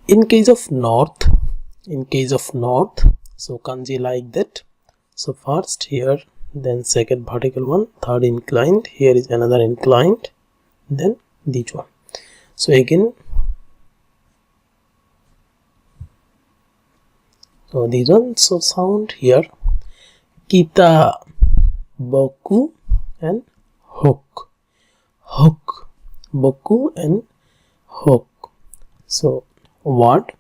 In case of north, so kanji like that. So first here, then second vertical one, third inclined, here is another inclined, then this one. So again, so these ones, so sound here kita, boku and hok, boku and hok. So word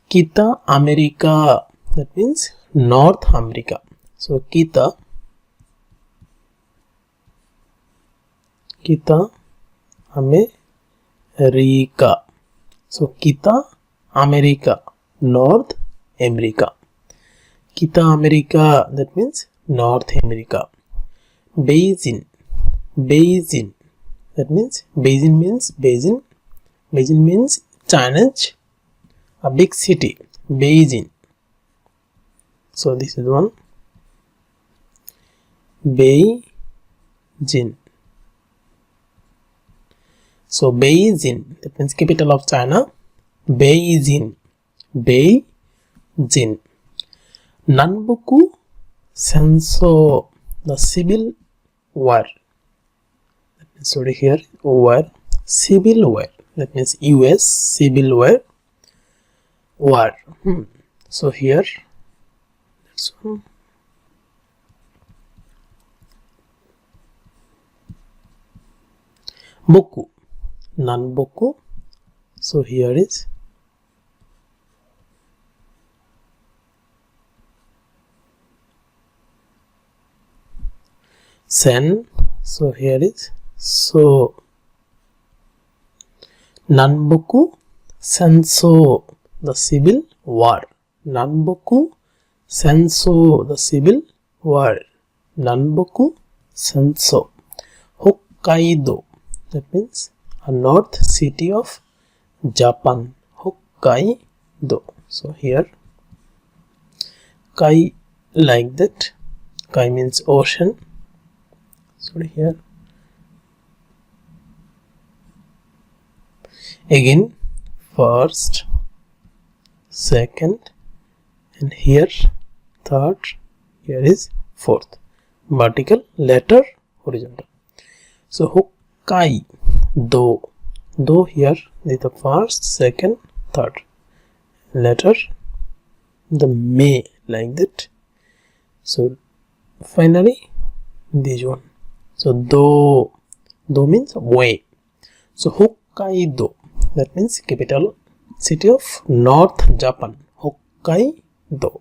kita America, that means North America. So kita America. So kita America, North America. Kita America, that means North America. Beijing, that means Beijing means China's a big city, Beijing. So this is one, Beijing. So Beijing, that means capital of China, Beijing. Nanboku Senso, the civil war. Sorry, here war, civil war, that means US civil war. So here, that's one. Boku, nanboku. So here is sen. So here is so. Nanboku senso, the civil war. Nanboku senso, the civil war. Nanboku senso. Hokkaido, that means a north city of Japan, Hokkaido. So here kai like that, kai means ocean. Sorry, here again first, second, and here third, here is fourth, vertical, letter, horizontal. So Hokkaido, do here is the first, second, third, letter, the may like that. So finally this one. So do means way. So Hokkaido, that means capital city of North Japan, Hokkaido.